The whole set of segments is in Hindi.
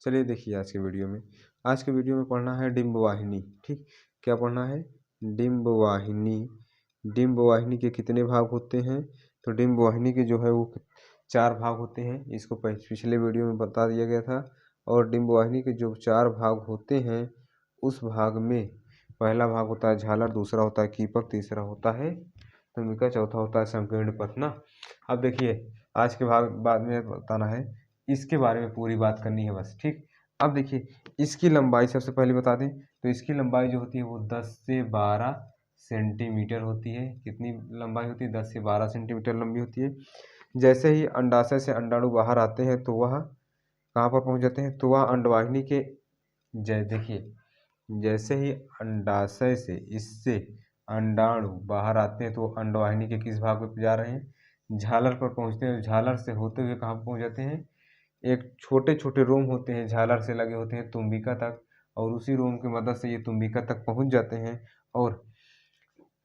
चलिए देखिए आज के वीडियो में पढ़ना है डिम्ब वाहिनी। ठीक, क्या पढ़ना है? डिम्ब वाहिनी। डिम्ब वाहिनी के कितने भाग होते हैं? तो डिम्ब वाहिनी के जो है वो 4 भाग होते हैं। इसको पिछले वीडियो में बता दिया गया था। और डिम्ब वाहिनी के जो 4 भाग होते हैं उस भाग में पहला भाग होता है झालर, दूसरा होता है कीपक, तीसरा होता है तुमिका, चौथा होता है संकीर्ण पथ ना। अब देखिए आज के भाग बाद में बताना है, इसके बारे में पूरी बात करनी है बस। ठीक, अब देखिए इसकी लंबाई सबसे पहले बता दें तो इसकी लंबाई जो होती है वो 10 से 12 सेंटीमीटर होती है। कितनी लंबाई होती है? 10 से 12 सेंटीमीटर लंबी होती है। जैसे ही अंडाशय से अंडाणु बाहर आते हैं तो वह कहाँ पर पहुंच जाते हैं? तो वह अंडवाहिनी के देखिए जैसे ही अंडाशय से इससे अंडाणु बाहर आते हैं तो अंडवाहिनी के किस भाग में जा रहे हैं? झालर पर पहुंचते हैं। झालर से होते हुए कहाँ पहुंच जाते हैं? एक छोटे छोटे रोम होते हैं झालर से लगे होते हैं तुम्बिका तक, और उसी रोम की मदद से ये तुम्बिका तक पहुंच जाते हैं। और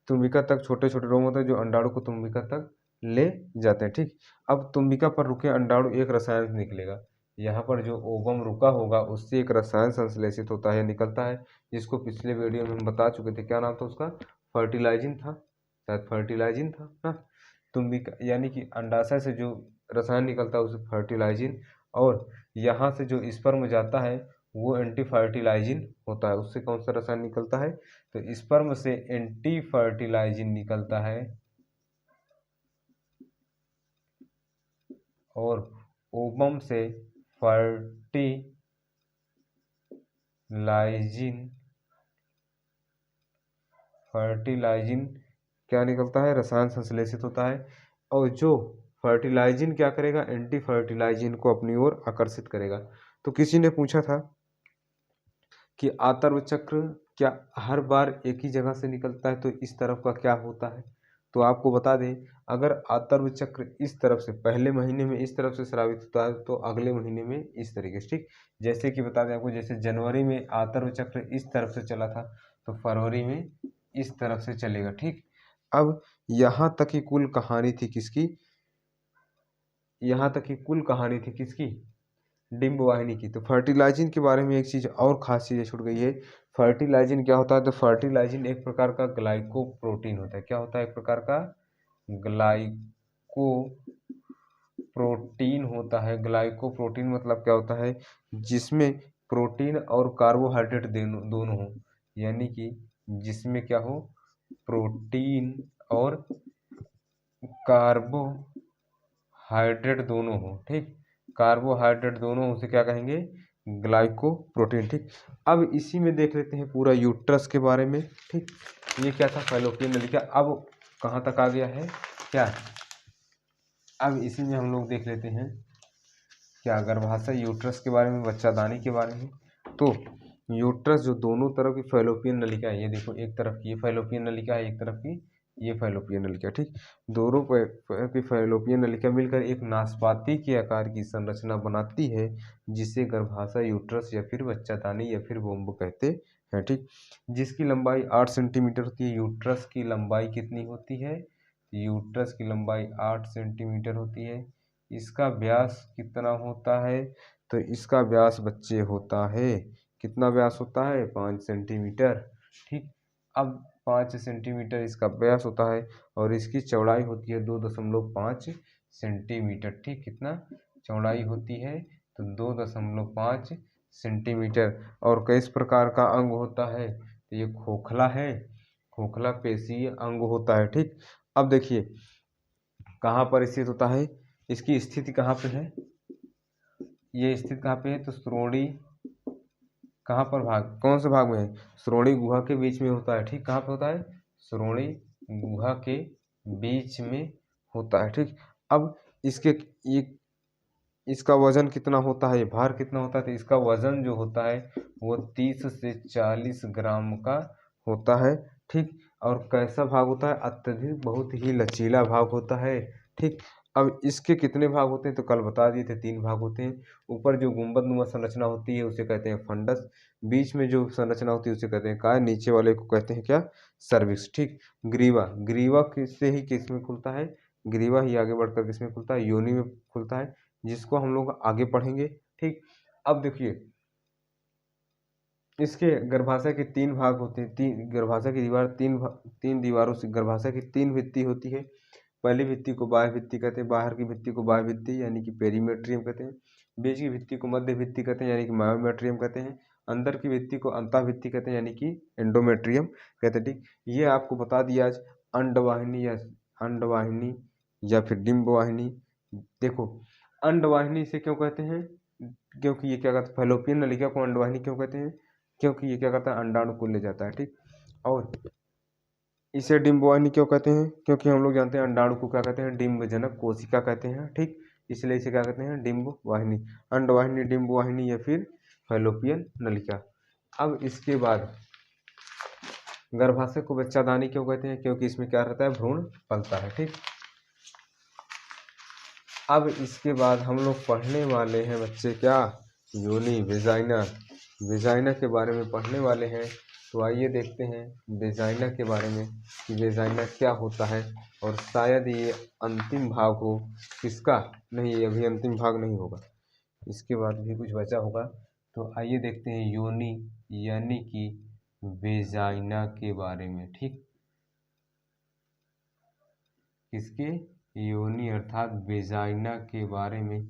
तुम्बिका तक छोटे छोटे रोम होते हैं जो अंडाणु को तुम्बिका तक ले जाते हैं। ठीक, अब तुम्बिका पर रुके अंडाणु एक रसायन निकलेगा। यहाँ पर जो ओवम रुका होगा उससे एक रसायन संश्लेषित होता है, निकलता है, जिसको पिछले वीडियो में हम बता चुके थे। क्या नाम था उसका? फर्टिलाइजिन था, शायद फर्टिलाइजिन था ना। तुम्बिका यानी कि अंडाशय से जो रसायन निकलता है उसे फर्टिलाइजिन, और यहाँ से जो स्पर्म जाता है वो एंटी फर्टिलाइजिन होता है। उससे कौन सा रसायन निकलता है? तो स्पर्म से एंटी फर्टिलाइजिन निकलता है, और ओवम से फर्टिलाइजिन क्या निकलता है? रसायन संश्लेषित होता है। और जो फर्टिलाइजिन क्या करेगा? एंटी फर्टिलाइजिन को अपनी ओर आकर्षित करेगा। तो किसी ने पूछा था कि आतर्व चक्र क्या हर बार एक ही जगह से निकलता है, तो इस तरफ का क्या होता है? तो आपको बता दें, अगर आतर्व चक्र इस तरफ से पहले महीने में इस तरफ से स्रावित होता है तो अगले महीने में इस तरीके से। ठीक, जैसे कि बता दें आपको, जैसे जनवरी में आतर्व चक्र इस तरफ से चला था तो फरवरी में इस तरफ से चलेगा। ठीक, अब यहाँ तक की कुल कहानी थी किसकी? यहाँ तक की कुल कहानी थी किसकी? डिम्ब वाहिनी की। तो फर्टिलाइजिन के बारे में एक चीज और खास चीज छूट गई है। फर्टिलाइजिन क्या होता है? तो फर्टिलाइजिन एक प्रकार का ग्लाइकोप्रोटीन होता है। क्या होता है? एक प्रकार का ग्लाइकोप्रोटीन होता है। ग्लाइकोप्रोटीन मतलब क्या होता है? जिसमें प्रोटीन और कार्बोहाइड्रेट दोनों हो, यानी कि जिसमें क्या हो? प्रोटीन और कार्बोहाइड्रेट दोनों हो। ठीक, कार्बोहाइड्रेट दोनों उसे क्या कहेंगे? ग्लाइकोप्रोटीन। ठीक, अब इसी में देख लेते हैं पूरा यूट्रस के बारे में। ठीक, ये क्या था? फैलोपियन नलिका। अब कहाँ तक आ गया है क्या? अब इसी में हम लोग देख लेते हैं क्या? गर्भाशय, यूट्रस के बारे में, बच्चादानी के बारे में। तो यूट्रस जो दोनों तरफ की फैलोपियन नलिका है, ये देखो, एक तरफ की ये फैलोपियन नलिका है, एक तरफ की ये फैलोपियन नलिका। ठीक, दोनों की फैलोपियन नलिका मिलकर एक नाशपाती के आकार की संरचना बनाती है, जिसे गर्भाशय, यूट्रस या फिर बच्चादानी या फिर वोम्ब कहते हैं। ठीक, जिसकी लंबाई 8 सेंटीमीटर होती है। यूट्रस की लंबाई कितनी होती है? यूट्रस की लंबाई 8 सेंटीमीटर होती है। इसका व्यास कितना होता है? तो इसका व्यास बच्चे होता है, कितना व्यास होता है? 5 सेंटीमीटर। ठीक, अब 5 सेंटीमीटर इसका व्यास होता है, और इसकी चौड़ाई होती है 2.5 सेंटीमीटर। ठीक, कितना चौड़ाई होती है? तो 2.5 सेंटीमीटर। और किस प्रकार का अंग होता है? तो ये खोखला है, खोखला पेशीय अंग होता है। ठीक, अब देखिए कहाँ पर स्थित होता है? इसकी स्थिति कहाँ पे है? ये स्थित कहाँ पे है? तो श्रोणि, कहाँ पर भाग, कौन से भाग में है? श्रोणि गुहा के बीच में होता है। ठीक, कहाँ पे होता है? श्रोणि गुहा के बीच में होता है। ठीक, अब इसके ये इसका वजन कितना होता है? भार कितना होता है? तो इसका वजन जो होता है वो 30 से 40 ग्राम का होता है। ठीक, और कैसा भाग होता है? अत्यधिक बहुत ही लचीला भाग होता है। ठीक, अब इसके कितने भाग होते हैं? तो कल बता दिए थे 3 भाग होते हैं। ऊपर जो गुंबदनुमा संरचना होती है उसे कहते हैं फंडस, बीच में जो संरचना होती है उसे कहते हैं काय, नीचे वाले को कहते हैं क्या? सर्विक्स। ठीक, ग्रीवा, ग्रीवा किससे ही किस में खुलता है? ग्रीवा ही आगे बढ़कर किसमें खुलता है? योनि में खुलता है, जिसको हम लोग आगे पढ़ेंगे। ठीक, अब देखिए इसके गर्भाशय के 3 भाग होते हैं। गर्भाशय की दीवार 3 दीवारों से, गर्भाशय की 3 भित्ति होती है। पहली भित्ति को बाह्य भित्ति कहते हैं, बाहर की भित्ति को बाह्य भित्ति यानी कि पेरीमेट्रियम कहते हैं, बीच की भित्ति को मध्य भित्ति कहते हैं यानी कि मायोमेट्रियम कहते हैं, अंदर की भित्ति को अंतःभित्ति कहते हैं यानी कि एंडोमेट्रियम कहते हैं। ठीक, ये आपको बता दिया आज अंडवाहिनी या फिर डिंबवाहिनी। देखो अंडवाहिनी इसे क्यों कहते हैं, क्योंकि ये क्या कहते हैं, फैलोपियन नलिका को अंडवाहिनी क्यों कहते हैं, क्योंकि ये क्या करता है, अंडाणु को ले जाता है। ठीक, और इसे डिंबवाहिनी क्यों कहते हैं, क्योंकि हम लोग जानते हैं अंडाणु को क्या कहते हैं, डिंबजनक कोशिका कहते हैं। ठीक, इसलिए इसे क्या कहते हैं, डिंबवाहिनी, अंडवाहिनी, डिंबवाहिनी या फिर फैलोपियन नलिका। अब इसके बाद गर्भाशय को बच्चादानी क्यों कहते हैं, क्योंकि इसमें क्या रहता है, भ्रूण पलता है। ठीक, अब इसके बाद हम लोग पढ़ने वाले हैं बच्चे क्या, योनि, वेजाइना के बारे में पढ़ने वाले हैं। तो आइए देखते हैं वेजाइना के बारे में कि वेजाइना क्या होता है, और शायद ये अंतिम भाग हो किसका, नहीं ये अभी अंतिम भाग नहीं होगा, इसके बाद भी कुछ बचा होगा। तो आइए देखते हैं योनि यानी कि वेजाइना के बारे में। ठीक, किसके, योनि अर्थात वेजाइना के बारे में।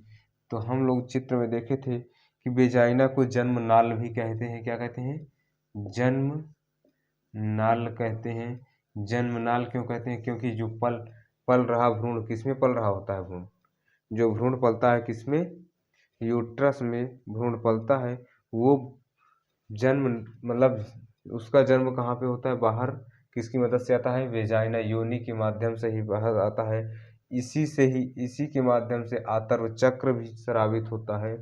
तो हम लोग चित्र में देखे थे कि वेजाइना को जन्म नाल भी कहते हैं, क्या कहते हैं, जन्म नाल कहते हैं। जन्म नाल क्यों कहते हैं, क्योंकि जो पल रहा भ्रूण किसमें पल रहा होता है, भ्रूण जो भ्रूण पलता है किसमें, यूट्रस में भ्रूण पलता है, वो जन्म मतलब उसका जन्म कहाँ पे होता है, बाहर, किसकी मदद से आता है, वेजाइना, योनि के माध्यम से ही बाहर आता है। इसी के माध्यम से आतर्व चक्र भी स्रावित होता है।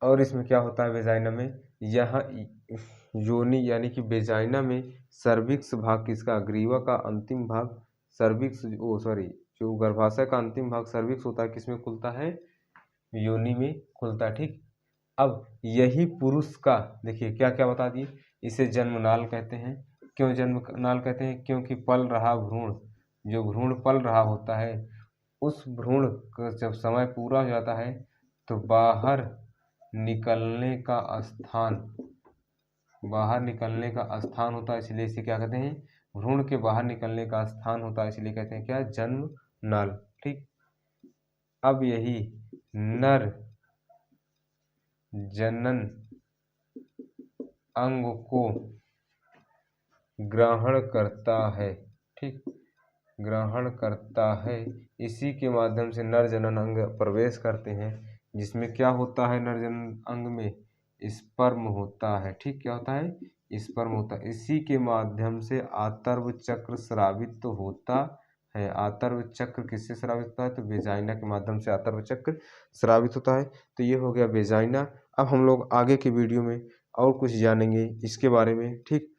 और इसमें क्या होता है वेजाइना में, यहाँ योनि यानी कि वेजाइना में सर्विक्स भाग किसका, ग्रीवा का अंतिम भाग, सर्विक्स जो गर्भाशय का अंतिम भाग सर्विक्स होता है किसमें खुलता है, योनि में खुलता है। ठीक, अब यही पुरुष का, देखिए क्या क्या बता दिए, इसे जन्मनाल कहते हैं। क्यों जन्मनाल कहते हैं, क्योंकि पल रहा भ्रूण, जो भ्रूण पल रहा होता है, उस भ्रूण का जब समय पूरा हो जाता है तो बाहर निकलने का स्थान होता है, इसलिए इसे क्या कहते हैं, भ्रूण के बाहर निकलने का स्थान होता है, इसलिए कहते हैं क्या, जन्म नाल। ठीक, अब यही नर जनन अंग को ग्रहण करता है। ठीक, ग्रहण करता है, इसी के माध्यम से नर जनन अंग प्रवेश करते हैं, जिसमें क्या होता है, नर जनन अंग में स्पर्म होता है। ठीक, क्या होता है, स्पर्म होता है, इसी के माध्यम से आतर्व चक्र स्रावित तो होता है। आतर्व चक्र किससे स्रावित होता है, तो वेजाइना के माध्यम से आतर्व चक्र स्रावित होता है। तो ये हो गया वेजाइना। अब हम लोग आगे के वीडियो में और कुछ जानेंगे इसके बारे में। ठीक,